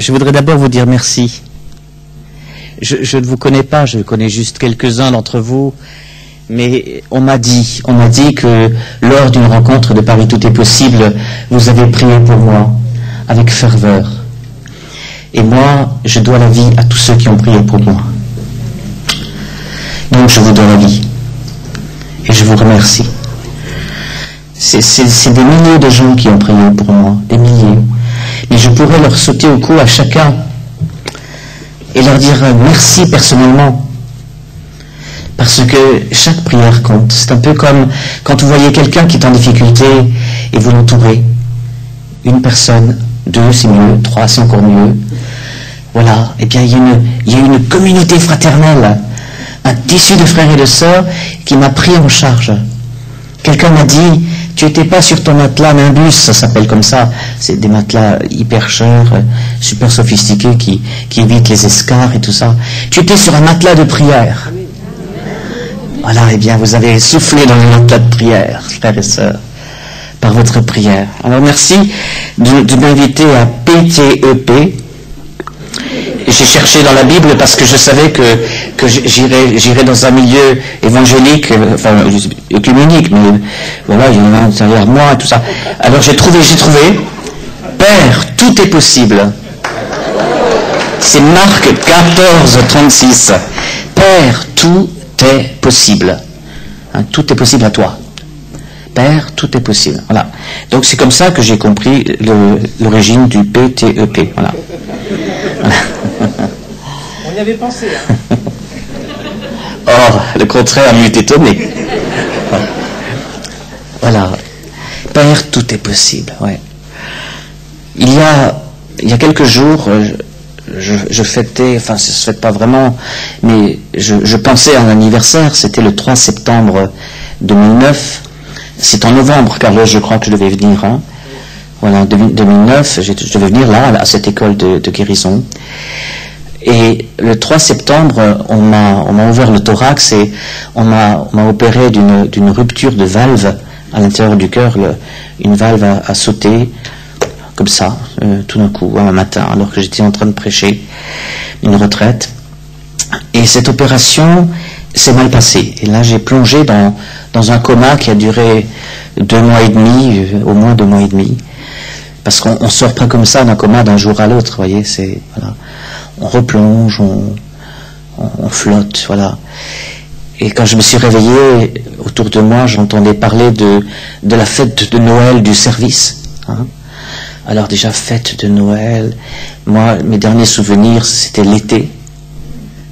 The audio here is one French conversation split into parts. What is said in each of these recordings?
Je voudrais d'abord vous dire merci. Je ne vous connais pas, je connais juste quelques-uns d'entre vous, mais on m'a dit que lors d'une rencontre de Paris Tout est possible, vous avez prié pour moi avec ferveur. Et moi, je dois la vie à tous ceux qui ont prié pour moi. Donc je vous dois la vie. Et je vous remercie. C'est des milliers de gens qui ont prié pour moi, des milliers. Mais je pourrais leur sauter au cou à chacun et leur dire merci personnellement. Parce que chaque prière compte. C'est un peu comme quand vous voyez quelqu'un qui est en difficulté et vous l'entourez. Une personne, 2 c'est mieux, 3 c'est encore mieux. Voilà, et bien il y a une communauté fraternelle, un tissu de frères et de sœurs qui m'a pris en charge. Quelqu'un m'a dit, tu n'étais pas sur ton matelas Nimbus, ça s'appelle comme ça, c'est des matelas hyper chers, super sophistiqués qui évitent les escarres et tout ça. Tu étais sur un matelas de prière. Voilà, et bien vous avez soufflé dans le matelas de prière, frères et sœurs, par votre prière. Alors merci de m'inviter à PTEP. J'ai cherché dans la Bible parce que je savais que j'irais dans un milieu évangélique, enfin œcuménique, mais voilà, il y en a derrière moi et tout ça. Alors j'ai trouvé, Père, tout est possible. C'est Marc 14, 36. Père, tout est possible. Hein, tout est possible à toi. Père, tout est possible. Voilà. Donc c'est comme ça que j'ai compris l'origine du PTEP. Voilà. On y avait pensé. Hein. Or, le contraire m'eût étonné. Voilà. Père, tout est possible. Ouais. Il y a quelques jours, je fêtais, enfin ça se fête pas vraiment, mais je pensais à un anniversaire, c'était le 3 septembre 2009. C'est en novembre, Carlos, je crois que je devais venir. Hein. Voilà, en 2009, je devais venir là, à cette école de guérison. Et le 3 septembre, on m'a ouvert le thorax et on m'a opéré d'une rupture de valve à l'intérieur du cœur. Une valve a sauté, comme ça, tout d'un coup, un matin, alors que j'étais en train de prêcher une retraite. Et cette opération s'est mal passée. Et là, j'ai plongé dans un coma qui a duré 2 mois et demi, au moins 2 mois et demi. Parce qu'on ne sort pas comme ça d'un coma d'un jour à l'autre, vous voyez, voilà. On replonge, on flotte, voilà. Et quand je me suis réveillé, autour de moi, j'entendais parler de la fête de Noël du service. Hein. Alors déjà, fête de Noël, moi, mes derniers souvenirs, c'était l'été.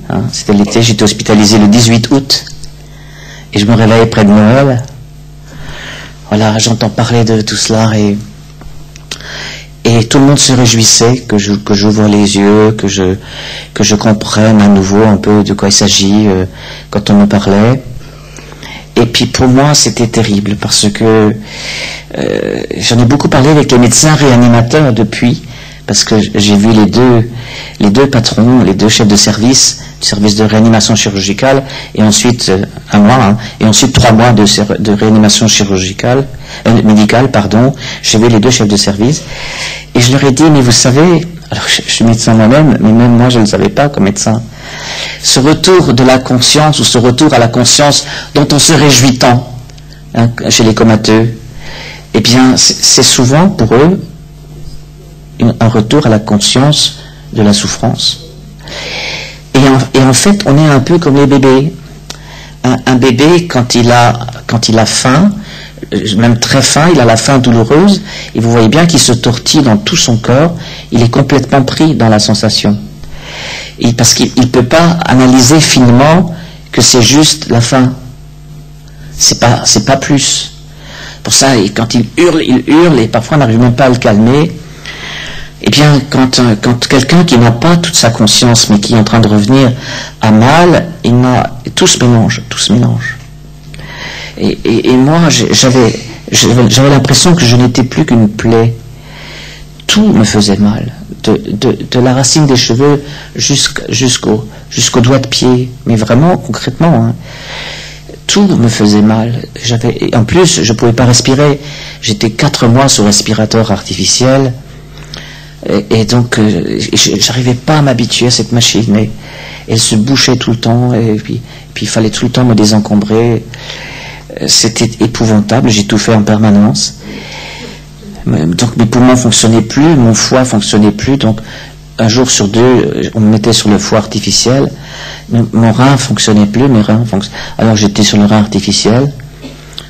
Hein. C'était l'été, j'étais hospitalisé le 18 août, et je me réveillais près de Noël. Voilà, j'entends parler de tout cela, et tout le monde se réjouissait que j'ouvre les yeux, que je comprenne à nouveau un peu de quoi il s'agit quand on me parlait. Et puis pour moi c'était terrible parce que j'en ai beaucoup parlé avec les médecins réanimateurs depuis, parce que j'ai vu les deux patrons, les 2 chefs de service, du service de réanimation chirurgicale, et ensuite un mois, hein, et ensuite 3 mois de réanimation chirurgicale, médicale, pardon. J'ai vu les 2 chefs de service, et je leur ai dit, mais vous savez, alors je suis médecin moi-même, mais même moi je ne le savais pas comme médecin, ce retour de la conscience, ou ce retour à la conscience dont on se réjouit tant, hein, chez les comateux, eh bien c'est souvent pour eux un retour à la conscience de la souffrance. Et en fait, on est un peu comme les bébés. Un bébé, quand il a faim, même très faim, il a la faim douloureuse, et vous voyez bien qu'il se tortille dans tout son corps, il est complètement pris dans la sensation. Et parce qu'il ne peut pas analyser finement que c'est juste la faim. C'est pas plus. Pour ça, quand il hurle, et parfois on n'arrive même pas à le calmer. Eh bien, quand quelqu'un qui n'a pas toute sa conscience, mais qui est en train de revenir à mal, tout se mélange. Et moi, j'avais l'impression que je n'étais plus qu'une plaie. Tout me faisait mal, de la racine des cheveux jusqu'au doigt de pied, mais vraiment, concrètement, hein. Tout me faisait mal. En plus, je ne pouvais pas respirer. J'étais 4 mois sous respirateur artificiel. Et donc, j'arrivais pas à m'habituer à cette machine. Et elle se bouchait tout le temps. Et puis il fallait tout le temps me désencombrer. C'était épouvantable. J'étouffais en permanence. Donc mes poumons fonctionnaient plus, mon foie fonctionnait plus. Donc un jour sur deux, on me mettait sur le foie artificiel. Mon rein fonctionnait plus. Alors j'étais sur le rein artificiel.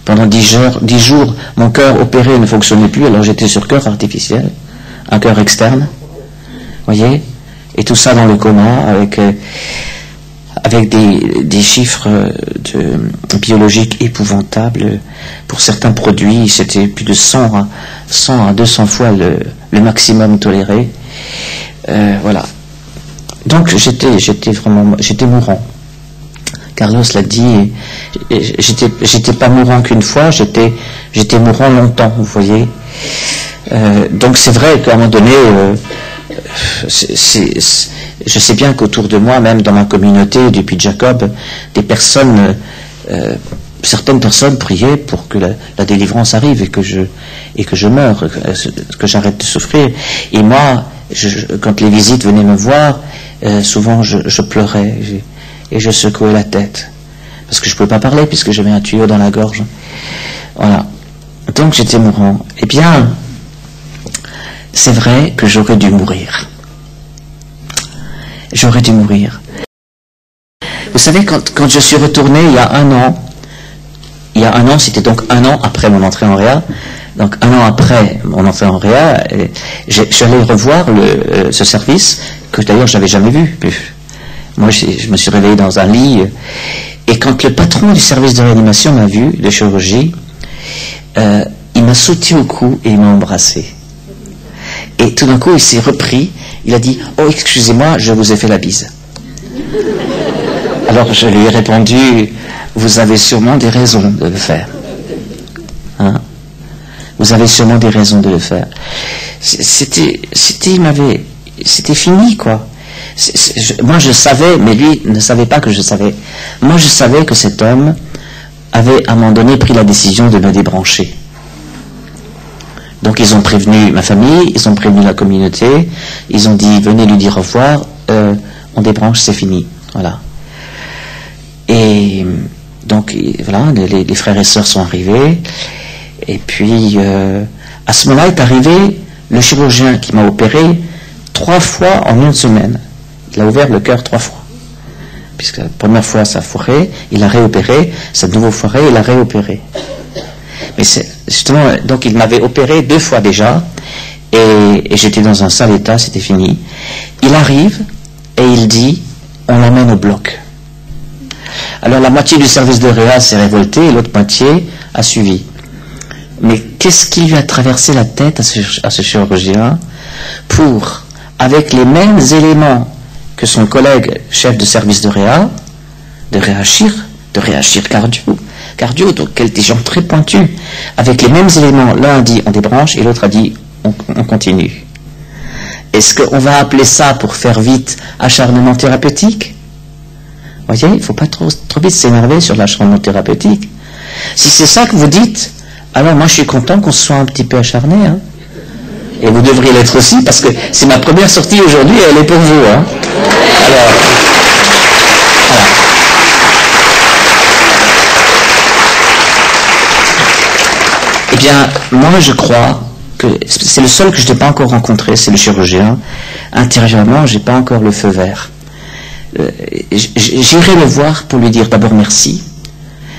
Pendant 10 jours, mon cœur opéré ne fonctionnait plus. Alors j'étais sur cœur artificiel. Un cœur externe, voyez, et tout ça dans le coma avec des chiffres biologiques épouvantables. Pour certains produits, c'était plus de 100 à 200 fois le maximum toléré. Voilà. Donc j'étais mourant. Carlos l'a dit. J'étais pas mourant qu'une fois, j'étais mourant longtemps, vous voyez. Donc c'est vrai qu'à un moment donné, je sais bien qu'autour de moi, même dans ma communauté, depuis Jacob, certaines personnes priaient pour que la délivrance arrive et que je meure, que j'arrête de souffrir. Et moi, quand les visites venaient me voir, souvent je pleurais et je secouais la tête parce que je ne pouvais pas parler puisque j'avais un tuyau dans la gorge. Voilà. Donc j'étais mourant. Eh bien, c'est vrai que j'aurais dû mourir. J'aurais dû mourir. Vous savez, quand je suis retourné il y a un an, c'était donc un an après mon entrée en Réa, donc un an après mon entrée en Réa, j'allais revoir ce service, que d'ailleurs je n'avais jamais vu. Moi, je me suis réveillé dans un lit, et quand le patron du service de réanimation m'a vu, de chirurgie, il m'a sauté au cou et il m'a embrassé. Et tout d'un coup, il s'est repris, il a dit « Oh, excusez-moi, je vous ai fait la bise. » Alors je lui ai répondu « Vous avez sûrement des raisons de le faire. Hein? Vous avez sûrement des raisons de le faire. » C'était fini, quoi. Moi, je savais, mais lui ne savait pas que je savais. Moi, je savais que cet homme avait, à un moment donné, pris la décision de me débrancher. Donc ils ont prévenu ma famille, ils ont prévenu la communauté, ils ont dit venez lui dire au revoir, on débranche, c'est fini. Voilà. Et donc voilà, les frères et sœurs sont arrivés, et puis à ce moment-là est arrivé le chirurgien qui m'a opéré 3 fois en 1 semaine. Il a ouvert le cœur 3 fois. Puisque la première fois ça a foiré, il a réopéré, ça a de nouveau foiré, il a réopéré. Mais c'est justement, donc il m'avait opéré 2 fois déjà, et j'étais dans un sale état, c'était fini. Il arrive et il dit, on l'emmène au bloc. Alors la moitié du service de Réa s'est révoltée et l'autre moitié a suivi. Mais qu'est-ce qui lui a traversé la tête à ce chirurgien pour, avec les mêmes éléments que son collègue chef de service de réagir cardio, donc des gens très pointus, avec les mêmes éléments, l'un a dit on débranche et l'autre a dit on continue. Est-ce qu'on va appeler ça, pour faire vite, acharnement thérapeutique? Vous voyez, il ne faut pas trop vite s'énerver sur l'acharnement thérapeutique. Si c'est ça que vous dites, alors moi je suis content qu'on se soit un petit peu acharné, hein. Et vous devriez l'être aussi, parce que c'est ma première sortie aujourd'hui et elle est pour vous, hein. Alors, voilà. Eh bien, moi je crois que c'est le seul que je n'ai pas encore rencontré, c'est le chirurgien. Intérieurement, je n'ai pas encore le feu vert. J'irai le voir pour lui dire d'abord merci.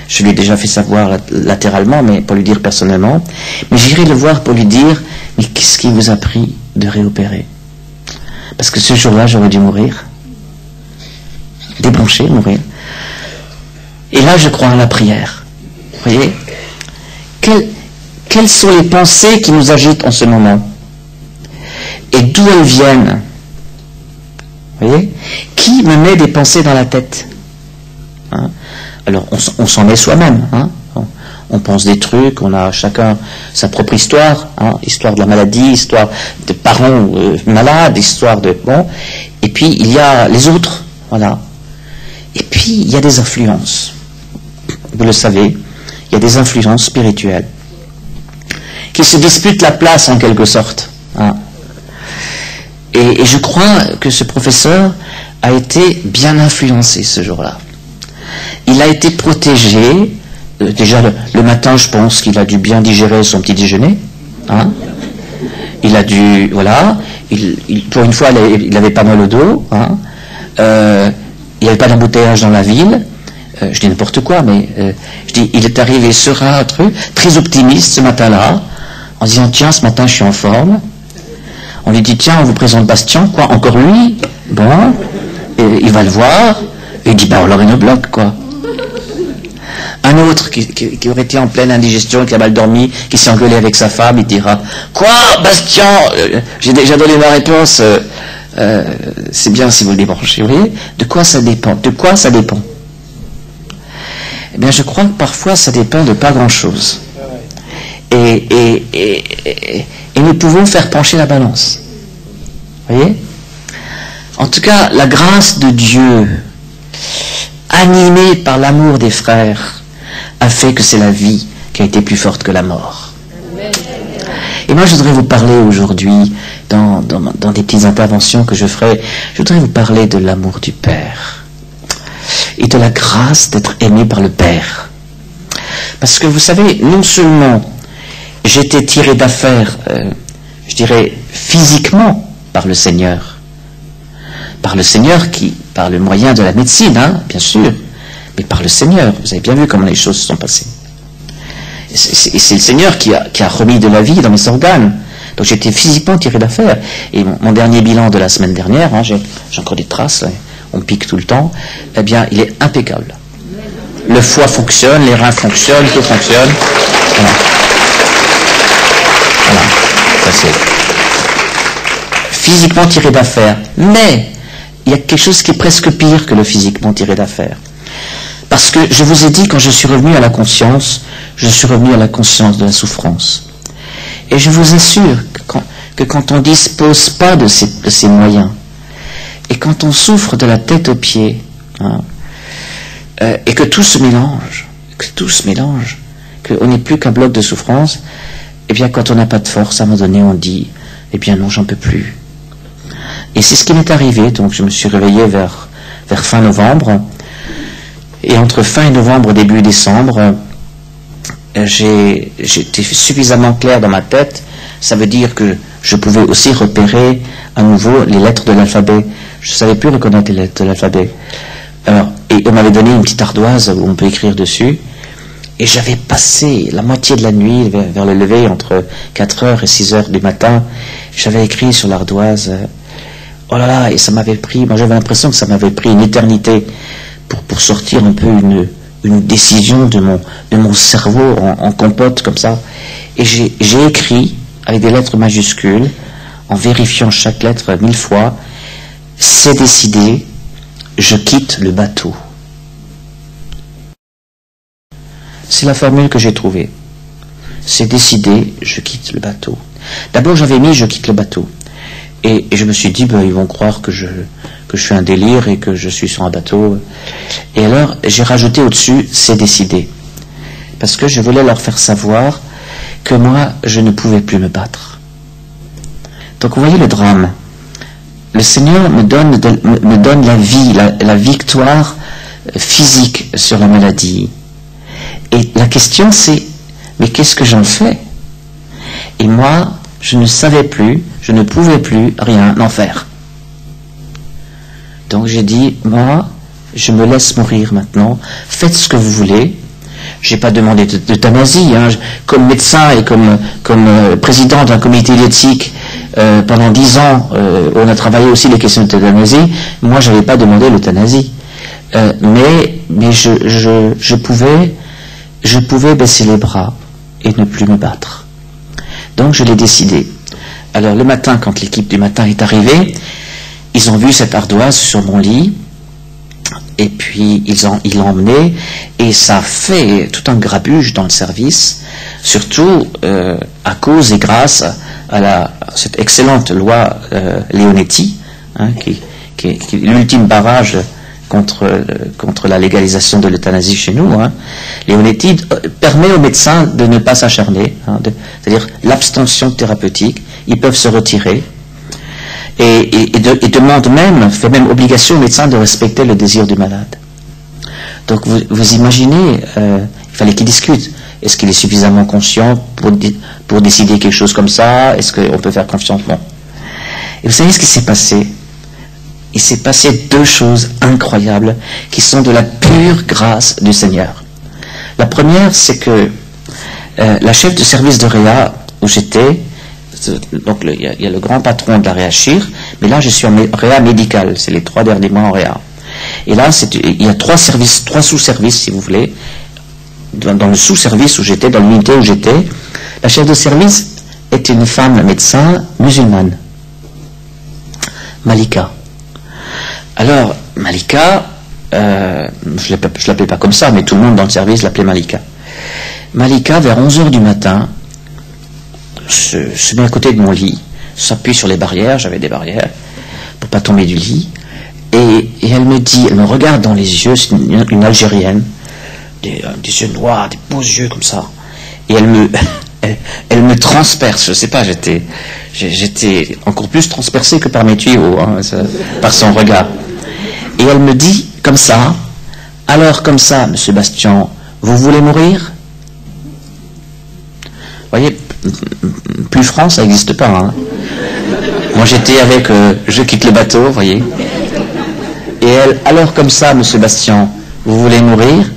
Je lui ai déjà fait savoir latéralement, mais pour lui dire personnellement. Mais j'irai le voir pour lui dire, mais qu'est-ce qui vous a pris de réopérer? Parce que ce jour-là, j'aurais dû mourir. Débrancher, mourir. Et là, je crois à la prière. Vous voyez? Quelles sont les pensées qui nous agitent en ce moment? Et d'où elles viennent? Vous voyez? Qui me met des pensées dans la tête? Hein? Alors, on s'en met soi-même. Hein? On pense des trucs, on a chacun sa propre histoire, hein? Histoire de la maladie, histoire de parents malades, histoire de... Bon. Et puis, il y a les autres. Voilà. Et puis, il y a des influences. Vous le savez, il y a des influences spirituelles qui se disputent la place en quelque sorte. Hein. Et je crois que ce professeur a été bien influencé ce jour-là. Il a été protégé. Déjà le matin, je pense qu'il a dû bien digérer son petit déjeuner. Hein. Il a dû, voilà. Pour une fois, il avait pas mal au dos. Hein. Il n'y avait pas d'embouteillage dans la ville. Je dis n'importe quoi, mais je dis, il est arrivé serein, très optimiste ce matin-là, en disant tiens, ce matin, je suis en forme. On lui dit tiens, on vous présente Bastien, quoi, encore lui. Bon, et il va le voir. Et il dit on l'aurait une bloc, quoi. Un autre qui aurait été en pleine indigestion, qui a mal dormi, qui s'est engueulé avec sa femme, il dira quoi, Bastien, j'ai déjà donné ma réponse. C'est bien si vous le débranchez, vous voyez. De quoi ça dépend? Eh bien, je crois que parfois ça dépend de pas grand-chose. Et nous pouvons faire pencher la balance. Vous voyez? En tout cas, la grâce de Dieu, animée par l'amour des frères, a fait que c'est la vie qui a été plus forte que la mort. Et moi, je voudrais vous parler aujourd'hui, dans des petites interventions que je ferai, je voudrais vous parler de l'amour du Père et de la grâce d'être aimé par le Père. Parce que vous savez, non seulement j'étais tiré d'affaire, je dirais physiquement, par le Seigneur qui, par le moyen de la médecine, hein, bien sûr, mais par le Seigneur. Vous avez bien vu comment les choses se sont passées. C'est le Seigneur qui a remis de la vie dans mes organes. Donc j'étais physiquement tiré d'affaire. Et mon dernier bilan de la semaine dernière, hein, j'ai encore des traces, là, on pique tout le temps, eh bien, il est impeccable. Le foie fonctionne, les reins fonctionnent, tout fonctionne. Voilà. Ça c'est physiquement tiré d'affaire. Mais il y a quelque chose qui est presque pire que le physiquement tiré d'affaire. Parce que je vous ai dit, quand je suis revenu à la conscience, je suis revenu à la conscience de la souffrance. Et je vous assure que quand on ne dispose pas de ces moyens, et quand on souffre de la tête aux pieds, hein, et que tout se mélange, qu'on n'est plus qu'un bloc de souffrance, eh bien quand on n'a pas de force, à un moment donné on dit, eh bien non, j'en peux plus. Et c'est ce qui m'est arrivé, donc je me suis réveillé vers fin novembre, et entre fin novembre et début décembre, j'étais suffisamment clair dans ma tête, ça veut dire que je pouvais aussi repérer à nouveau les lettres de l'alphabet. Je ne savais plus reconnaître les lettres de l'alphabet. Et on m'avait donné une petite ardoise où on peut écrire dessus, et j'avais passé la moitié de la nuit, vers le lever, entre 4h et 6h du matin, j'avais écrit sur l'ardoise, oh là là, et ça m'avait pris, moi j'avais l'impression que ça m'avait pris une éternité pour sortir un peu une décision de mon cerveau en compote comme ça. Et j'ai écrit avec des lettres majuscules, en vérifiant chaque lettre 1000 fois, c'est décidé, je quitte le bateau. C'est la formule que j'ai trouvée. C'est décidé, je quitte le bateau. D'abord j'avais mis je quitte le bateau. Et je me suis dit, ils vont croire que je fais un délire et que je suis sur un bateau. Et alors, j'ai rajouté au-dessus, c'est décidé. Parce que je voulais leur faire savoir que moi, je ne pouvais plus me battre. Donc, vous voyez le drame. Le Seigneur me donne la vie, la victoire physique sur la maladie. Et la question, c'est, mais qu'est-ce que j'en fais? Et moi, je ne savais plus, je ne pouvais plus rien en faire. Donc j'ai dit, moi, je me laisse mourir maintenant, faites ce que vous voulez. Je n'ai pas demandé d'euthanasie, hein. Comme médecin et comme président d'un comité d'éthique, pendant 10 ans, on a travaillé aussi les questions d'euthanasie. Moi, je n'avais pas demandé l'euthanasie. Mais je pouvais baisser les bras et ne plus me battre. Donc je l'ai décidé. Alors le matin, quand l'équipe du matin est arrivée, ils ont vu cette ardoise sur mon lit, et puis ils l'ont emmenée, et ça a fait tout un grabuge dans le service, surtout à cause et grâce à cette excellente loi Leonetti, hein, qui est l'ultime barrage contre la légalisation de l'euthanasie chez nous. Hein. Leonetti permet aux médecins de ne pas s'acharner, hein, c'est-à-dire l'abstention thérapeutique. Ils peuvent se retirer. et demande même, fait même obligation au médecin de respecter le désir du malade. Donc vous imaginez, il fallait qu'il discute. Est-ce qu'il est suffisamment conscient pour décider quelque chose comme ça? Est-ce qu'on peut faire confiance? Bon. Et vous savez ce qui s'est passé? Il s'est passé deux choses incroyables qui sont de la pure grâce du Seigneur. La première, c'est que la chef de service de Réa, où j'étais, donc il y a le grand patron de la Réa Chir, mais là je suis en Réa médical, c'est les 3 derniers mois en Réa. Et là, il y a 3 sous-services, si vous voulez. Dans le sous-service où j'étais, dans l'unité où j'étais, la chef de service est une femme médecin musulmane, Malika. Alors, Malika, je ne l'appelais pas comme ça, mais tout le monde dans le service l'appelait Malika. Malika, vers 11h du matin, se met à côté de mon lit, s'appuie sur les barrières, j'avais des barrières, pour pas tomber du lit, et elle me regarde dans les yeux, c'est une Algérienne, des yeux noirs, des beaux yeux comme ça, et elle me transperce, je sais pas, j'étais encore plus transpercé que par mes tuyaux, par son regard. Et elle me dit, comme ça, alors comme ça, monsieur Bastien, vous voulez mourir? Vous voyez, plus franc, ça n'existe pas. Hein. Moi, j'étais avec je quitte le bateau, vous voyez. Et elle, alors comme ça, monsieur Bastien, vous voulez mourir?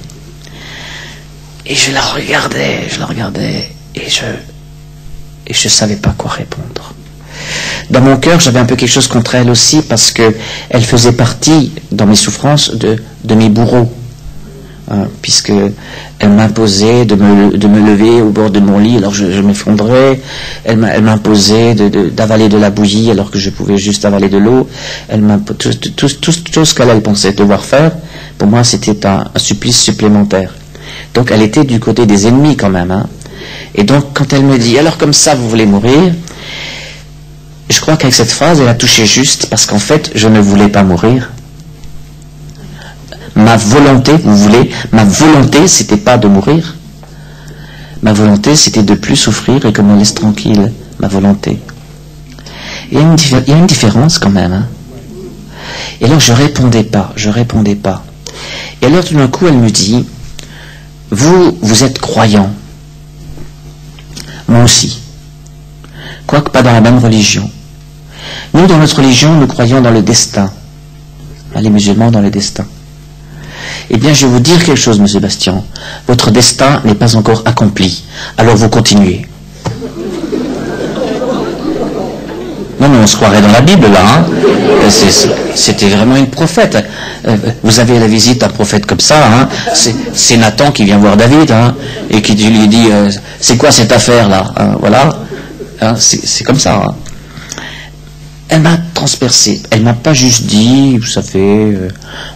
Et je la regardais, et je savais pas quoi répondre. Dans mon cœur, j'avais un peu quelque chose contre elle aussi, parce que elle faisait partie, dans mes souffrances, de mes bourreaux. Puisque elle m'imposait de me lever au bord de mon lit alors je m'effondrais, elle m'imposait d'avaler de la bouillie alors que je pouvais juste avaler de l'eau, tout ce qu'elle pensait devoir faire, pour moi c'était un supplice supplémentaire. Donc elle était du côté des ennemis quand même. Hein. Et donc quand elle me dit, alors comme ça vous voulez mourir, je crois qu'avec cette phrase elle a touché juste, parce qu'en fait je ne voulais pas mourir. Ma volonté, ma volonté, c'était pas de mourir. Ma volonté, c'était de plus souffrir et que me laisse tranquille. Ma volonté. Il y a une différence quand même. Hein. Et alors, je répondais pas. Et alors, tout d'un coup, elle me dit, vous êtes croyant. Moi aussi. Quoique pas dans la même religion. Nous, dans notre religion, nous croyons dans le destin. Les musulmans dans le destin. Eh bien, je vais vous dire quelque chose, monsieur Bastien. Votre destin n'est pas encore accompli. Alors vous continuez. Non, mais on se croirait dans la Bible, là. Hein. C'était vraiment une prophète. Vous avez la visite d'un prophète comme ça. Hein. C'est Nathan qui vient voir David hein, et qui lui dit c'est quoi cette affaire-là hein, voilà. Hein, c'est comme ça. Hein. Elle m'a transpercé. Elle m'a pas juste dit, vous savez,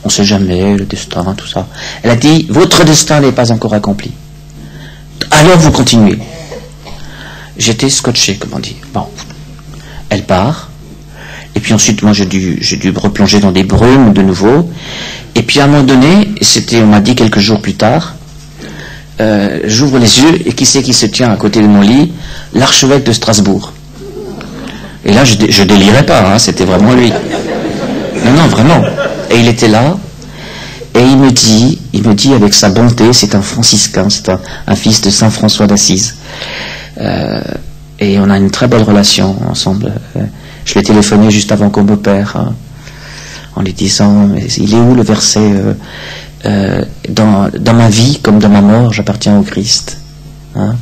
on ne sait jamais, le destin, tout ça. Elle a dit, votre destin n'est pas encore accompli. Alors vous continuez. J'étais scotché, comme on dit. Bon. Elle part. Et puis ensuite, moi, j'ai dû me replonger dans des brumes de nouveau. Et puis à un moment donné, on m'a dit quelques jours plus tard, j'ouvre les yeux, et qui c'est qui se tient à côté de mon lit? L'archevêque de Strasbourg. Et là, je délirais pas, hein, c'était vraiment lui. Non, vraiment. Et il était là, et il me dit avec sa bonté, c'est un franciscain, c'est un fils de Saint François d'Assise. Et on a une très belle relation ensemble. Je l'ai téléphoné juste avant qu'on m'opère, hein, en lui disant, mais il est où le verset dans ma vie comme dans ma mort, j'appartiens au Christ. Hein.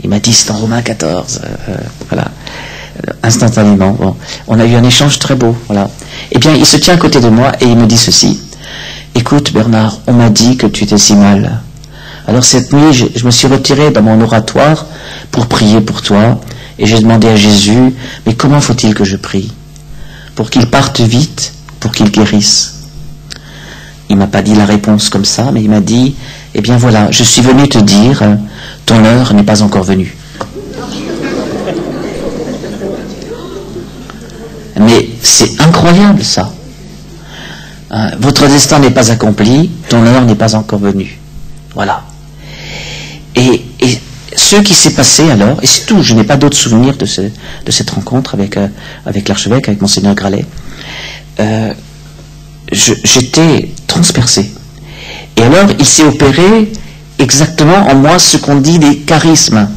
Il m'a dit, c'est en Romains 14. Voilà. Instantanément. Bon. On a eu un échange très beau. Voilà. Eh bien, il se tient à côté de moi et il me dit ceci. Écoute, Bernard, on m'a dit que tu étais si mal. Alors cette nuit, je me suis retiré dans mon oratoire pour prier pour toi et j'ai demandé à Jésus, mais comment faut-il que je prie? Pour qu'il parte vite, pour qu'il guérisse. Il m'a pas dit la réponse comme ça, mais il m'a dit, eh bien voilà, je suis venu te dire, ton heure n'est pas encore venue. Mais c'est incroyable ça. Votre destin n'est pas accompli, ton heure n'est pas encore venue. Voilà. Et ce qui s'est passé alors, et c'est tout, je n'ai pas d'autres souvenirs de cette rencontre avec l'archevêque, avec Monseigneur Gralet, j'étais transpercé. Et alors, il s'est opéré exactement en moi ce qu'on dit des charismes.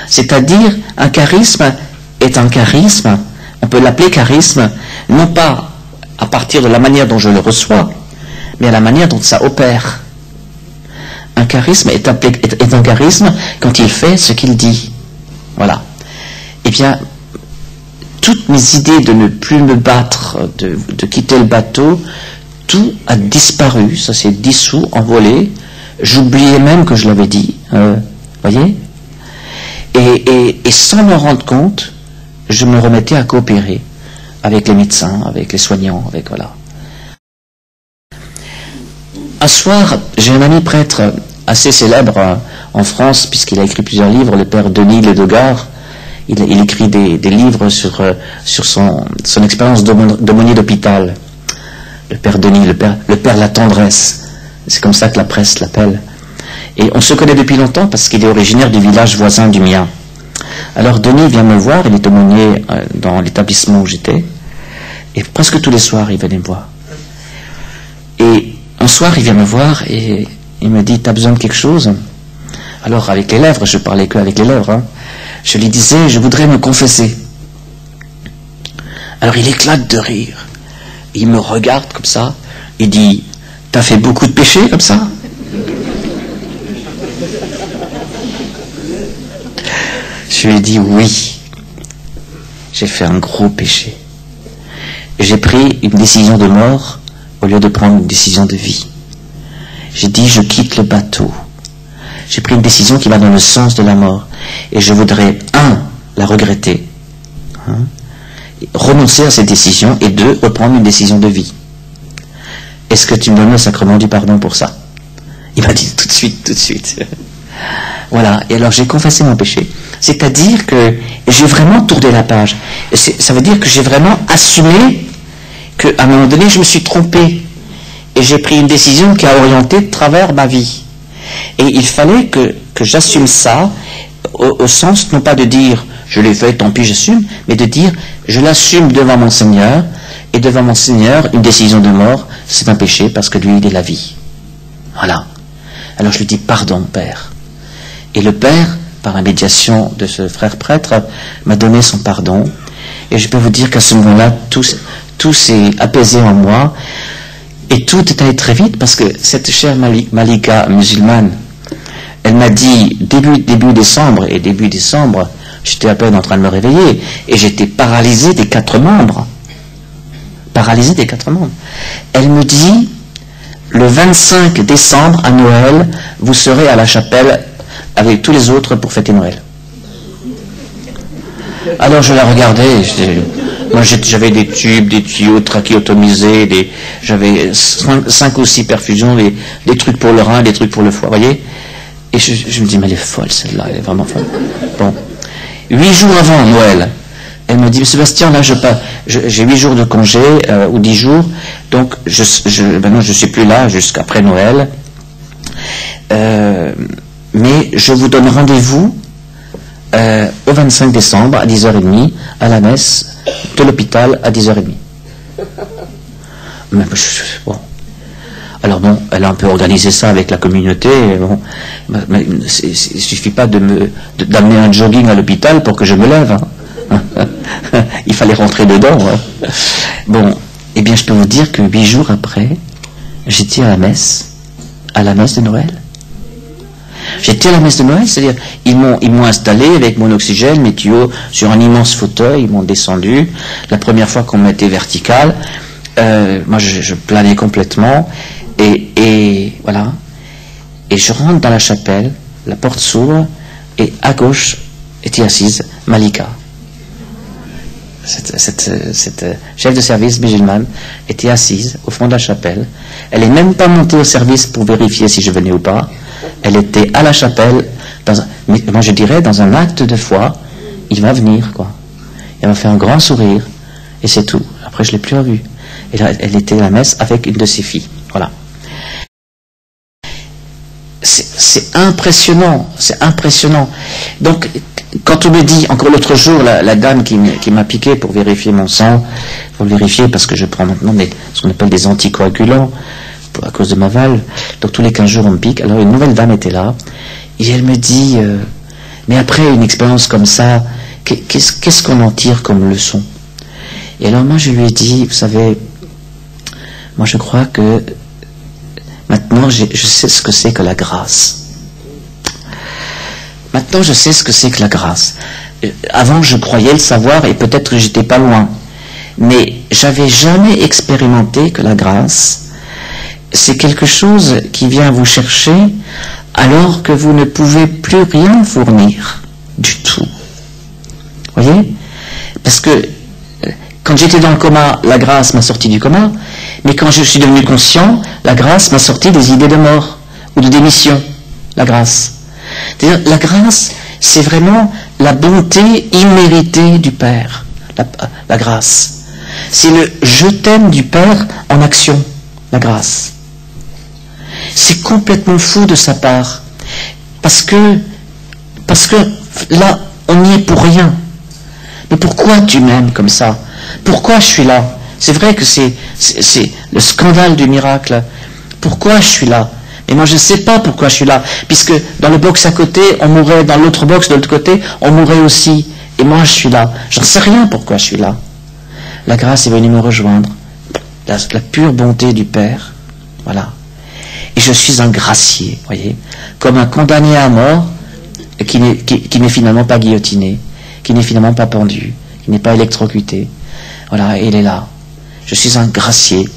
C'est-à-dire, un charisme est un charisme, on peut l'appeler charisme, non pas à partir de la manière dont je le reçois, mais à la manière dont ça opère. Un charisme est un charisme quand il fait ce qu'il dit. Voilà. Eh bien, toutes mes idées de ne plus me battre, de quitter le bateau, tout a disparu, ça s'est dissous, envolé. J'oubliais même que je l'avais dit, voyez. Et sans m'en rendre compte, je me remettais à coopérer avec les médecins, avec les soignants, avec voilà. Un soir, j'ai un ami prêtre assez célèbre en France, puisqu'il a écrit plusieurs livres, le père Denis Ledogard. Il écrit des livres sur son expérience d'aumônier d'hôpital. Le père Denis, le père La Tendresse. C'est comme ça que la presse l'appelle. Et on se connaît depuis longtemps parce qu'il est originaire du village voisin du mien. Alors Denis vient me voir, il est aumônier dans l'établissement où j'étais. Et presque tous les soirs, il venait me voir. Et un soir, il vient me voir et il me dit, t'as besoin de quelque chose? Alors avec les lèvres, je parlais que avec les lèvres, hein. Je lui disais, je voudrais me confesser. Alors il éclate de rire. Il me regarde comme ça. Il dit, t'as fait beaucoup de péchés comme ça? Je lui ai dit, oui. J'ai fait un gros péché. J'ai pris une décision de mort au lieu de prendre une décision de vie. J'ai dit, je quitte le bateau. J'ai pris une décision qui va dans le sens de la mort. Et je voudrais, la regretter, renoncer à cette décision, et 2, reprendre une décision de vie. Est-ce que tu me donnes le sacrement du pardon pour ça? Il m'a dit tout de suite. Voilà, et alors j'ai confessé mon péché. C'est-à-dire que j'ai vraiment tourné la page. Ça veut dire que j'ai vraiment assumé qu'à un moment donné, je me suis trompé. Et j'ai pris une décision qui a orienté de travers ma vie. Et il fallait que j'assume ça, au sens non pas de dire je l'ai fait, tant pis j'assume, mais de dire je l'assume devant mon Seigneur, et devant mon Seigneur, une décision de mort, c'est un péché parce que lui, il est la vie. Voilà. Alors je lui dis pardon, Père. Et le Père, par la médiation de ce frère prêtre, m'a donné son pardon. Et je peux vous dire qu'à ce moment-là, tout s'est apaisé en moi. Et tout est allé très vite parce que cette chère Malika musulmane, elle m'a dit début décembre, et début décembre, j'étais à peine en train de me réveiller, et j'étais paralysé des 4 membres. Paralysé des 4 membres. Elle me dit, le 25 décembre à Noël, vous serez à la chapelle avec tous les autres pour fêter Noël. Alors je la regardais, moi j'avais des tubes, des tuyaux trachéotomisés, j'avais 5 ou 6 perfusions, des trucs pour le rein, des trucs pour le foie, voyez. Et je me dis, mais elle est folle celle-là, elle est vraiment folle. Bon, 8 jours avant Noël, elle me dit, Sébastien, là j'ai 8 jours de congé, ou 10 jours, donc maintenant je ne suis plus là jusqu'après Noël, mais je vous donne rendez-vous au 25 décembre à 10h30 à la messe de l'hôpital à 10h30. Mais, bon. Alors bon, elle a un peu organisé ça avec la communauté. Bon, mais il ne suffit pas d'amener un jogging à l'hôpital pour que je me lève. Hein. Il fallait rentrer dedans. Hein. Bon, eh bien je peux vous dire que 8 jours après, j'étais à la messe de Noël. J'étais à la messe de Noël, c'est-à-dire ils m'ont installé avec mon oxygène, mes tuyaux sur un immense fauteuil, ils m'ont descendu. La première fois qu'on me mettait vertical, moi je planais complètement, et voilà. Et je rentre dans la chapelle, la porte s'ouvre, et à gauche était assise Malika. Cette chef de service musulmane était assise au fond de la chapelle. Elle n'est même pas montée au service pour vérifier si je venais ou pas. Elle était à la chapelle, mais moi je dirais dans un acte de foi, il va venir, quoi. Elle m'a fait un grand sourire, et c'est tout. Après je ne l'ai plus revue. Elle était à la messe avec une de ses filles. Voilà. c'est impressionnant, c'est impressionnant. Donc, quand on me dit, encore l'autre jour, la dame qui m'a piqué pour vérifier mon sang, pour le vérifier parce que je prends maintenant ce qu'on appelle des anticoagulants à cause de ma valve, donc tous les 15 jours on me pique. Alors une nouvelle dame était là, et elle me dit, mais après une expérience comme ça, qu'est-ce qu'on en tire comme leçon? Et alors moi je lui ai dit, vous savez, moi je crois que maintenant je sais ce que c'est que la grâce. Maintenant je sais ce que c'est que la grâce. Avant je croyais le savoir et peut-être que j'étais pas loin. Mais j'avais jamais expérimenté que la grâce, c'est quelque chose qui vient vous chercher alors que vous ne pouvez plus rien fournir du tout. Vous voyez? Parce que quand j'étais dans le coma, la grâce m'a sorti du coma, mais quand je suis devenu conscient, la grâce m'a sorti des idées de mort ou de démission. La grâce. C'est-à-dire, la grâce, c'est vraiment la bonté imméritée du Père. La grâce. C'est le « je t'aime » du Père en action. La grâce. C'est complètement fou de sa part. Parce que là, on n'y est pour rien. Mais pourquoi tu m'aimes comme ça? Pourquoi je suis là? C'est vrai que c'est le scandale du miracle. Pourquoi je suis là? Et moi je ne sais pas pourquoi je suis là. Puisque dans le box à côté, on mourrait, dans l'autre box de l'autre côté, on mourrait aussi. Et moi je suis là. J'en sais rien pourquoi je suis là. La grâce est venue me rejoindre. La pure bonté du Père. Voilà. Et je suis un gracié, voyez, comme un condamné à mort qui n'est finalement pas guillotiné, qui n'est finalement pas pendu, qui n'est pas électrocuté. Voilà, il est là. Je suis un gracié.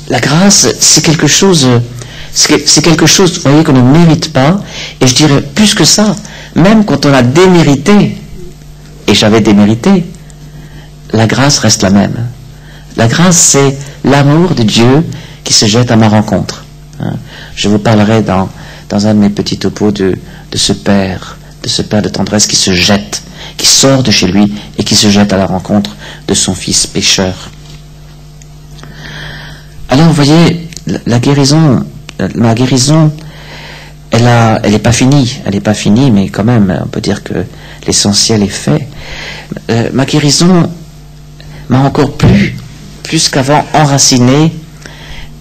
La grâce, c'est quelque chose, vous voyez, qu'on ne mérite pas. Et je dirais plus que ça, même quand on a démérité, et j'avais démérité, la grâce reste la même. La grâce, c'est l'amour de Dieu qui se jette à ma rencontre. Je vous parlerai dans un de mes petits topos de ce Père de tendresse qui se jette, qui sort de chez lui et qui se jette à la rencontre de son fils pécheur. Alors vous voyez, ma guérison, elle n'est pas finie, mais quand même, on peut dire que l'essentiel est fait. Ma guérison m'a encore plus qu'avant enraciné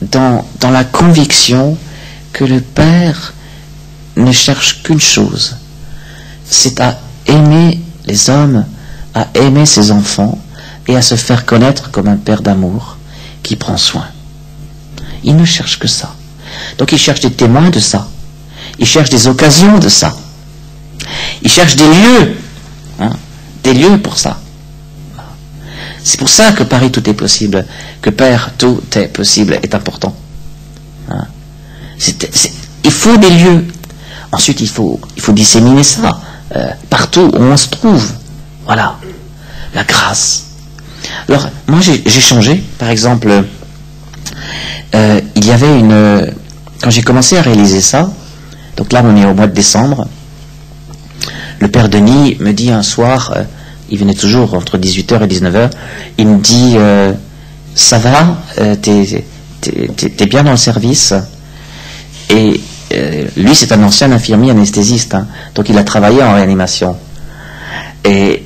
dans la conviction que le Père ne cherche qu'une chose, c'est à aimer les hommes, à aimer ses enfants et à se faire connaître comme un Père d'amour qui prend soin. Il ne cherche que ça. Donc il cherche des témoins de ça. Il cherche des occasions de ça. Il cherche des lieux pour ça. C'est pour ça que Paris, tout est possible, que Père, tout est possible, est important. Il faut des lieux. Ensuite, il faut disséminer ça partout où on se trouve. Voilà, la grâce. Alors, moi, j'ai changé. Par exemple, il y avait quand j'ai commencé à réaliser ça, donc là, on est au mois de décembre, le Père Denis me dit un soir... il venait toujours entre 18h et 19h, il me dit ça va, t'es bien dans le service. Et lui c'est un ancien infirmier anesthésiste, donc il a travaillé en réanimation. Et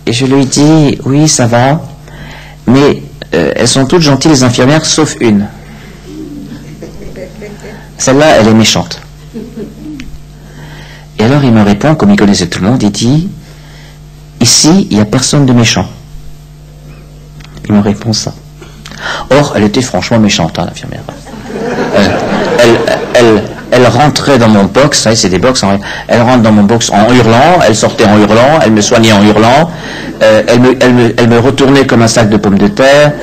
je lui dis oui ça va, mais elles sont toutes gentilles les infirmières sauf une. Celle-là elle est méchante. Et alors il me répond, comme il connaissait tout le monde, il dit ici, il n'y a personne de méchant. Il me répond ça. Or, elle était franchement méchante, l'infirmière. Elle rentrait dans mon box, c'est des box, elle rentre dans mon box en hurlant, elle sortait en hurlant, elle me soignait en hurlant, elle me retournait comme un sac de pommes de terre,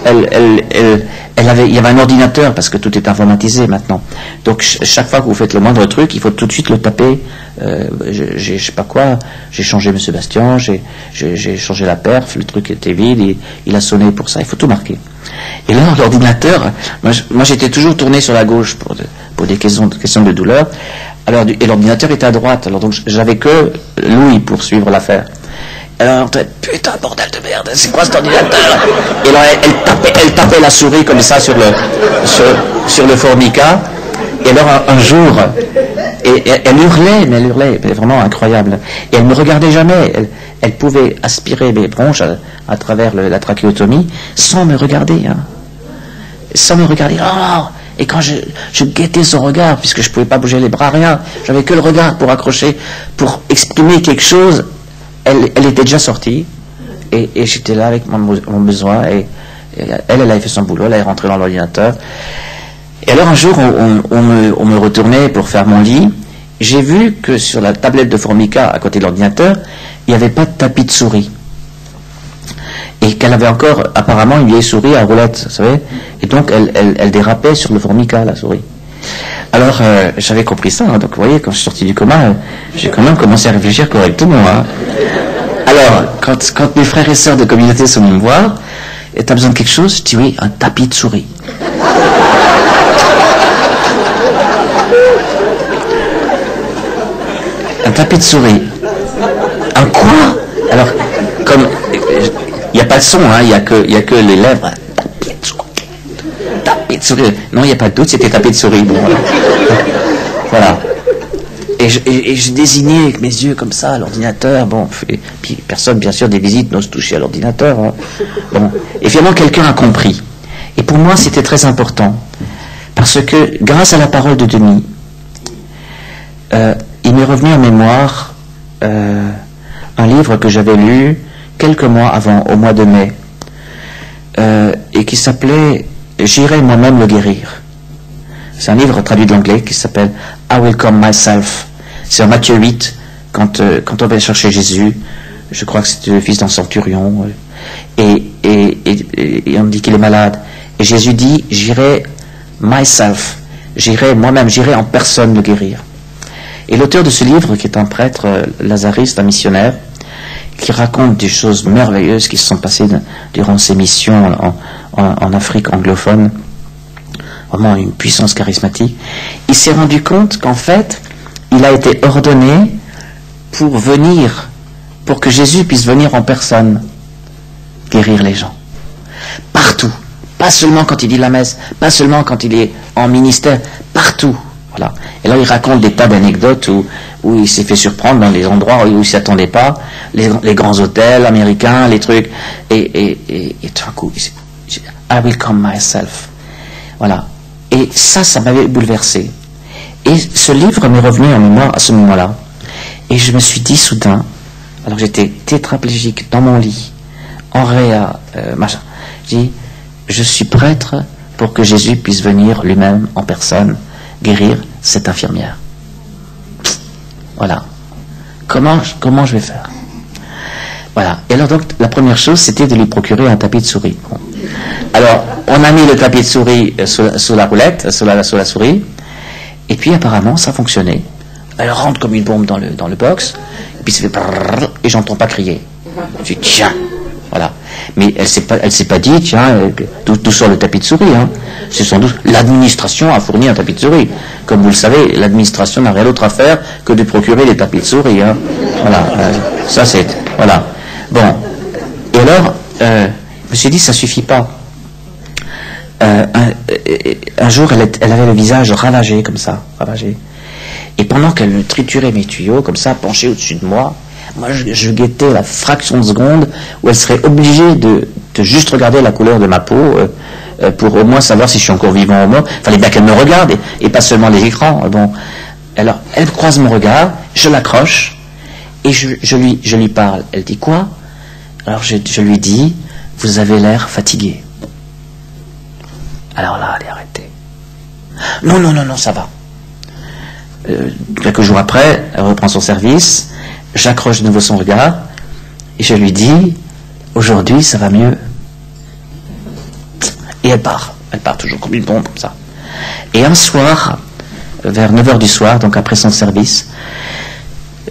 il y avait un ordinateur, parce que tout est informatisé maintenant. Donc, chaque fois que vous faites le moindre truc, il faut tout de suite le taper. Je sais pas quoi, j'ai changé M. Bastien, j'ai changé la perf, le truc était vide, il a sonné pour ça, il faut tout marquer. Et là, l'ordinateur, moi j'étais toujours tourné sur la gauche pour des questions de douleur, alors, et l'ordinateur était à droite, alors donc j'avais que Louis pour suivre l'affaire. Alors, putain, bordel de merde, c'est quoi cet ordinateur? Et alors, elle tapait la souris comme ça sur le formica. Et alors un jour, elle hurlait, mais vraiment incroyable. Et elle ne me regardait jamais. Elle pouvait aspirer mes bronches à travers la trachéotomie sans me regarder. Hein. Sans me regarder. Oh, et quand je guettais son regard, puisque je ne pouvais pas bouger les bras, rien, j'avais que le regard pour accrocher, pour exprimer quelque chose, elle était déjà sortie. Et j'étais là avec mon besoin. Et elle avait fait son boulot, elle est rentrée dans l'ordinateur. Et alors un jour, on me retournait pour faire mon lit. J'ai vu que sur la tablette de Formica, à côté de l'ordinateur, il n'y avait pas de tapis de souris. Et qu'elle avait encore, apparemment, une vieille souris à roulette, vous savez. Et donc, elle dérapait sur le Formica, la souris. Alors, j'avais compris ça. Hein. Donc, vous voyez, quand je suis sorti du coma, j'ai quand même commencé à réfléchir correctement. Hein. Alors, quand mes frères et sœurs de communauté sont venus me voir, et t'as besoin de quelque chose, je dis oui, un tapis de souris. Un tapis de souris. Un quoi? Alors, comme il n'y a pas de son, hein, il n'y a que les lèvres. Tapis de souris. Non, il n'y a pas de doute, c'était tapis de souris. Bon, voilà. Et je désignais avec mes yeux comme ça à l'ordinateur. Bon, et puis personne, bien sûr, des visites n'ose toucher à l'ordinateur. Hein. Bon, et finalement, quelqu'un a compris. Et pour moi, c'était très important. Parce que, grâce à la parole de Denis, il m'est revenu en mémoire un livre que j'avais lu quelques mois avant, au mois de mai, et qui s'appelait « J'irai moi-même le guérir ». C'est un livre traduit de l'anglais qui s'appelle « I will come myself ». C'est en Matthieu 8, quand on va chercher Jésus, je crois que c'était le fils d'un centurion, et on me dit qu'il est malade. Et Jésus dit « J'irai myself ». J'irai moi-même, j'irai en personne le guérir. Et l'auteur de ce livre, qui est un prêtre lazariste, un missionnaire, qui raconte des choses merveilleuses qui se sont passées durant ses missions en Afrique anglophone, vraiment une puissance charismatique, il s'est rendu compte qu'en fait, il a été ordonné pour que Jésus puisse venir en personne guérir les gens. Partout. Pas seulement quand il dit la messe, pas seulement quand il est en ministère, partout. Voilà. Et là, il raconte des tas d'anecdotes où il s'est fait surprendre dans des endroits où il ne s'y attendait pas, les grands hôtels américains, les trucs, et tout d'un coup, I will come myself. Voilà. Et ça m'avait bouleversé. Et ce livre m'est revenu en mémoire à ce moment-là. Et je me suis dit soudain, alors que j'étais tétraplégique dans mon lit, en réa, machin, j'ai dit, je suis prêtre pour que Jésus puisse venir lui-même en personne guérir cette infirmière. Voilà. Comment je vais faire? Voilà. Et alors donc, la première chose, c'était de lui procurer un tapis de souris. Bon. Alors, on a mis le tapis de souris sous la roulette, sous la souris, et puis apparemment, ça fonctionnait. Elle rentre comme une bombe dans le box, et puis ça fait brrr, et j'entends pas crier. Je dis, tiens, voilà. Mais elle s'est pas dit, tiens, tout sur le tapis de souris, hein. C'est sans doute l'administration a fourni un tapis de souris. Comme vous le savez, l'administration n'a rien d'autre à faire que de procurer les tapis de souris, hein. Voilà. Ça c'est, voilà. Bon. Et alors, je me suis dit, ça suffit pas. Un jour, elle avait le visage ravagé comme ça, ravagé. Et pendant qu'elle triturait mes tuyaux, comme ça, penchée au-dessus de moi, je guettais la fraction de seconde où elle serait obligée de juste regarder la couleur de ma peau pour au moins savoir si je suis encore vivant ou mort. Il fallait bien qu'elle me regarde et pas seulement les écrans. Bon, alors, elle croise mon regard, je l'accroche et je lui parle. Elle dit quoi? Alors je lui dis, vous avez l'air fatigué. Alors là, elle est arrêtée. Non, ça va. Quelques jours après, elle reprend son service, j'accroche de nouveau son regard et je lui dis, aujourd'hui ça va mieux. Et elle part toujours comme une bombe comme ça. Et un soir, vers 9h du soir, donc après son service,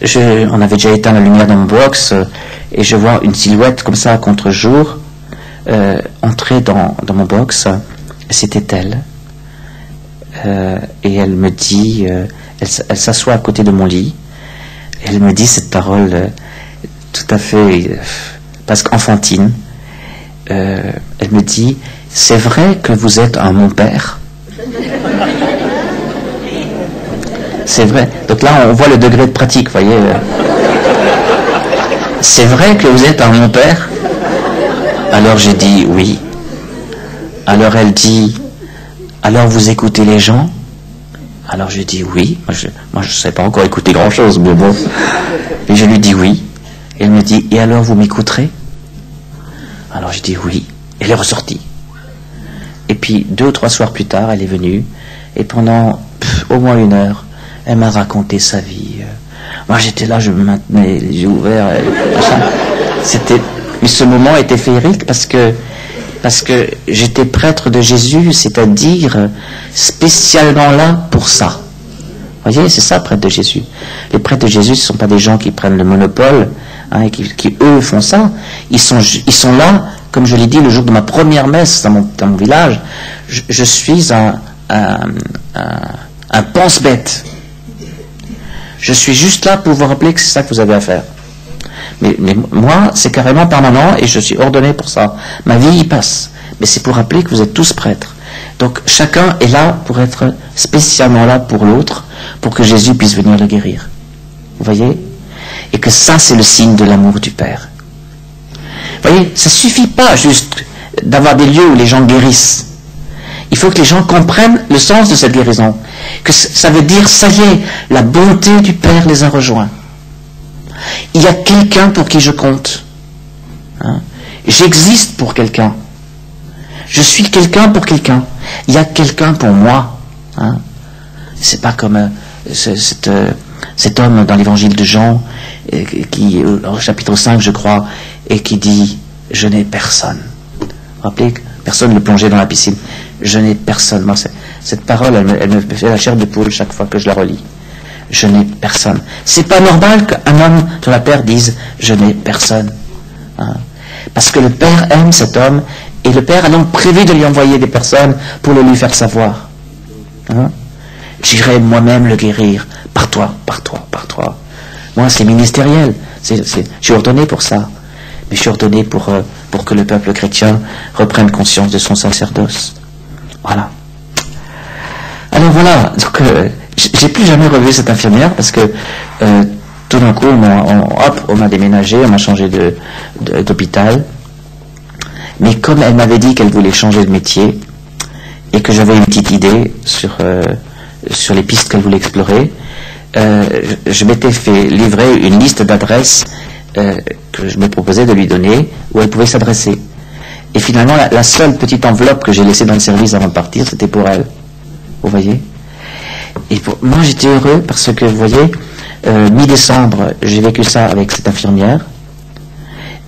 on avait déjà éteint la lumière dans mon box et je vois une silhouette comme ça à contre-jour entrer dans mon box. C'était elle. Et elle me dit, elle s'assoit à côté de mon lit, et elle me dit cette parole tout à fait presque enfantine. Elle me dit, c'est vrai que vous êtes un mon père? C'est vrai. Donc là, on voit le degré de pratique, voyez. C'est vrai que vous êtes un bon père? Alors j'ai dit oui. Alors elle dit, alors vous écoutez les gens? Alors j'ai dit oui. Moi je sais pas encore écouter grand chose, mais bon. Et je lui dis oui. Et elle me dit, et alors vous m'écouterez? Alors j'ai dit oui. Elle est ressortie. Et puis 2 ou 3 soirs plus tard, elle est venue. Et pendant au moins 1 heure, elle m'a raconté sa vie. Moi j'étais là, je me maintenais les yeux ouverts. Mais ce moment était féerique parce que j'étais prêtre de Jésus, c'est-à-dire spécialement là pour ça. Vous voyez, c'est ça, prêtre de Jésus. Les prêtres de Jésus, ce ne sont pas des gens qui prennent le monopole, hein, et qui eux font ça. Ils sont là, comme je l'ai dit le jour de ma première messe dans mon village. Je suis un pense-bête. Je suis juste là pour vous rappeler que c'est ça que vous avez à faire. Mais moi, c'est carrément permanent et je suis ordonné pour ça. Ma vie y passe. Mais c'est pour rappeler que vous êtes tous prêtres. Donc chacun est là pour être spécialement là pour l'autre, pour que Jésus puisse venir le guérir. Vous voyez? Et que ça, c'est le signe de l'amour du Père. Vous voyez, ça ne suffit pas juste d'avoir des lieux où les gens guérissent. Il faut que les gens comprennent le sens de cette guérison. Que ça veut dire, ça y est, la bonté du Père les a rejoints. Il y a quelqu'un pour qui je compte. Hein? J'existe pour quelqu'un. Je suis quelqu'un pour quelqu'un. Il y a quelqu'un pour moi. Hein? C'est pas comme cet homme dans l'évangile de Jean, qui, au chapitre 5, je crois, et qui dit « Je n'ai personne ». Vous vous rappelez que personne ne le plongeait dans la piscine. « Je n'ai personne ». Moi, cette parole, elle me fait la chair de poule chaque fois que je la relis. Je n'ai personne. C'est pas normal qu'un homme sur la terre dise « Je n'ai personne hein ». Parce que le Père aime cet homme, et le Père a donc prévu de lui envoyer des personnes pour le lui faire savoir. Hein? J'irai moi-même le guérir, par toi, par toi, par toi. Moi, c'est ministériel. Je suis ordonné pour ça. Mais je suis ordonné pour que le peuple chrétien reprenne conscience de son sacerdoce. Voilà. Alors voilà, donc j'ai plus jamais revu cette infirmière parce que tout d'un coup, on m'a déménagé, on m'a changé d'hôpital. Mais comme elle m'avait dit qu'elle voulait changer de métier et que j'avais une petite idée sur les pistes qu'elle voulait explorer, je m'étais fait livrer une liste d'adresses que je me proposais de lui donner où elle pouvait s'adresser. Et finalement, la seule petite enveloppe que j'ai laissée dans le service avant de partir, c'était pour elle. Vous voyez? Et moi, j'étais heureux parce que, vous voyez, mi-décembre, j'ai vécu ça avec cette infirmière.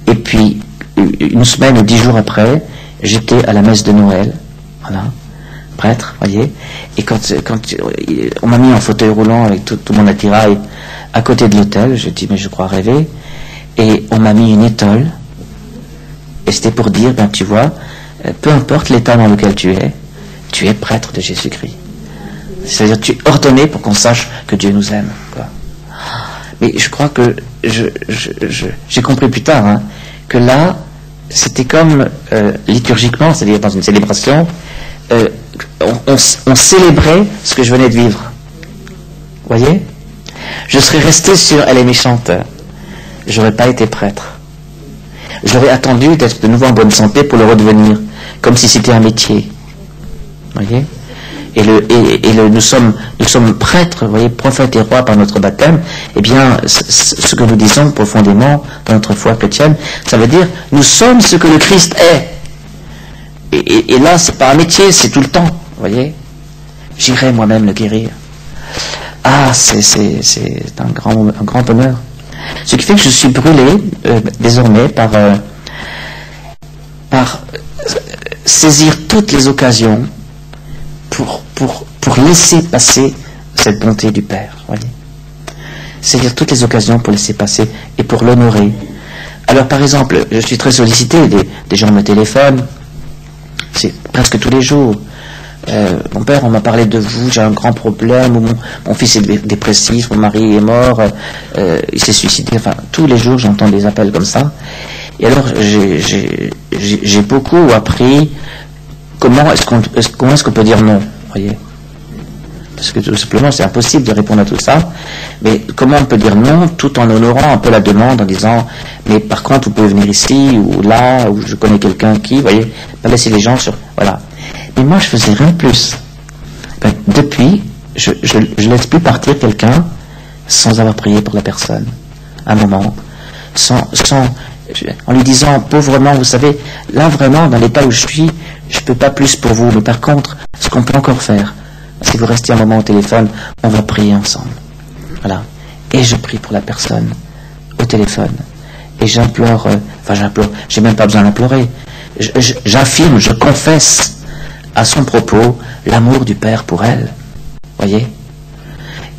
Et puis, 1 semaine ou 10 jours après, j'étais à la messe de Noël. Voilà. Prêtre, voyez. Et quand on m'a mis en fauteuil roulant avec tout mon attirail à côté de l'autel, je dis, mais je crois rêver. Et on m'a mis une étole. Et c'était pour dire, ben tu vois, peu importe l'état dans lequel tu es prêtre de Jésus-Christ. C'est-à-dire, tu es ordonné pour qu'on sache que Dieu nous aime. Quoi. Mais je crois que j'ai compris plus tard hein, que là, c'était comme liturgiquement, c'est-à-dire dans une célébration, on célébrait ce que je venais de vivre. Vous voyez? Je serais resté sur elle est méchante. J'aurais pas été prêtre. J'aurais attendu d'être de nouveau en bonne santé pour le redevenir, comme si c'était un métier. Vous voyez? Nous sommes prêtres, vous voyez, prophètes et rois par notre baptême. Eh bien, ce que nous disons profondément dans notre foi chrétienne, ça veut dire nous sommes ce que le Christ est. Et là, c'est pas un métier, c'est tout le temps. Vous voyez? J'irai moi-même le guérir. Ah, c'est un grand bonheur. Ce qui fait que je suis brûlé désormais par saisir toutes les occasions pour laisser passer cette bonté du Père. Voyez, saisir toutes les occasions pour laisser passer et pour l'honorer. Alors par exemple, je suis très sollicité, des gens me téléphonent, c'est presque tous les jours. Mon père, on m'a parlé de vous, j'ai un grand problème, ou mon fils est dépressif, mon mari est mort, il s'est suicidé, enfin tous les jours j'entends des appels comme ça. Et alors j'ai beaucoup appris comment est-ce qu'on peut dire non, voyez. parce que tout simplement c'est impossible de répondre à tout ça. Mais comment on peut dire non tout en honorant un peu la demande en disant mais par contre vous pouvez venir ici ou là, ou je connais quelqu'un qui, vous voyez, pas laisser les gens sur... Voilà. Mais moi je faisais rien de plus. Ben, depuis, je laisse plus partir quelqu'un sans avoir prié pour la personne. Un moment. En lui disant pauvrement, vous savez, là vraiment, dans l'état où je suis, je ne peux pas plus pour vous, mais par contre, ce qu'on peut encore faire, si vous restez un moment au téléphone, on va prier ensemble. Voilà. Et je prie pour la personne au téléphone. Et j'implore, j'ai même pas besoin d'implorer. J'affirme, je confesse à son propos l'amour du Père pour elle. Voyez ?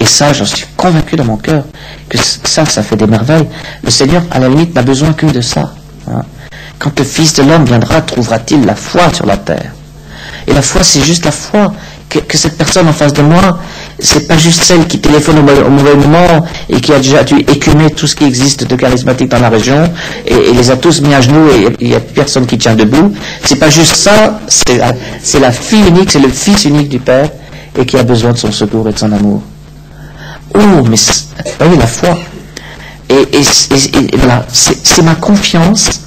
Et ça, j'en suis convaincu dans mon cœur, que ça fait des merveilles. Le Seigneur, à la limite, n'a besoin que de ça. Hein. Quand le Fils de l'homme viendra, trouvera-t-il la foi sur la terre? Et la foi, c'est juste la foi. Que cette personne en face de moi, c'est pas juste celle qui téléphone au mauvais moment et qui a déjà dû écumer tout ce qui existe de charismatique dans la région et les a tous mis à genoux et il n'y a personne qui tient debout. C'est pas juste ça, c'est la fille unique, c'est le Fils unique du Père et qui a besoin de son secours et de son amour. Oh, mais voyez la foi. Et voilà, c'est ma confiance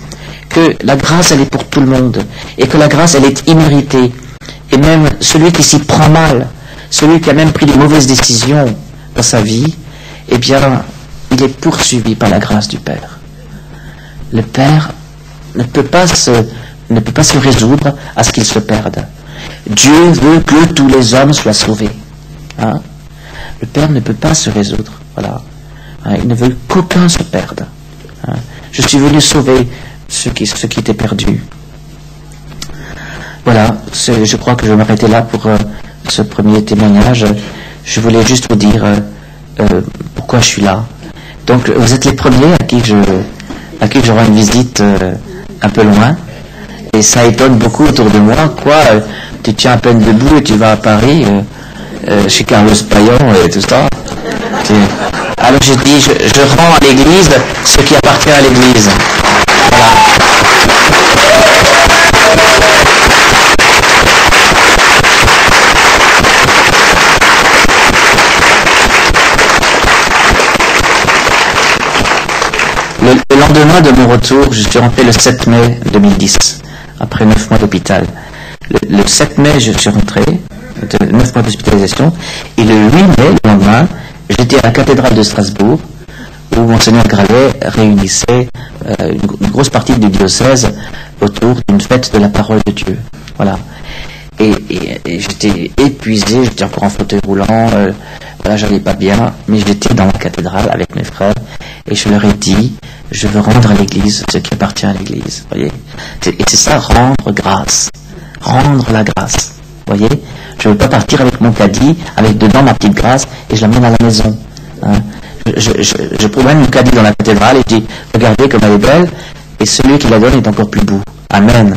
que la grâce, elle est pour tout le monde. Et que la grâce, elle est imméritée. Et même celui qui s'y prend mal, celui qui a même pris de mauvaises décisions dans sa vie, eh bien, il est poursuivi par la grâce du Père. Le Père ne peut pas se résoudre à ce qu'il se perde. Dieu veut que tous les hommes soient sauvés. Hein? Le Père ne peut pas se résoudre. Voilà. Hein, il ne veut qu'aucun se perde. Hein. Je suis venu sauver ceux qui étaient perdus. Voilà. Je crois que je vais m'arrêter là pour ce premier témoignage. Je voulais juste vous dire pourquoi je suis là. Donc, vous êtes les premiers à qui je rends une visite un peu loin. Et ça étonne beaucoup autour de moi. Quoi, tu tiens à peine debout et tu vas à Paris chez Carlos Payan et tout ça. Alors je dis, je rends à l'église ce qui appartient à l'église. Voilà. Le lendemain de mon retour, je suis rentré le 7 mai 2010, après 9 mois d'hôpital. Le 7 mai, je suis rentré, 9 mois d'hospitalisation, et le 8 mai, le lendemain, j'étais à la cathédrale de Strasbourg, où Monseigneur Gralet réunissait une grosse partie du diocèse autour d'une fête de la parole de Dieu. Voilà. Et j'étais épuisé, j'étais encore en fauteuil roulant, voilà, j'allais pas bien, mais j'étais dans la cathédrale avec mes frères, et je leur ai dit, je veux rendre à l'église ce qui appartient à l'église. Voyez. Et c'est ça, rendre grâce. Rendre la grâce. Voyez. Je ne veux pas partir avec mon caddie, avec dedans ma petite grâce, et je l'amène à la maison. Hein. Je promène mon caddie dans la cathédrale et je dis, regardez comme elle est belle, et celui qui la donne est encore plus beau. Amen.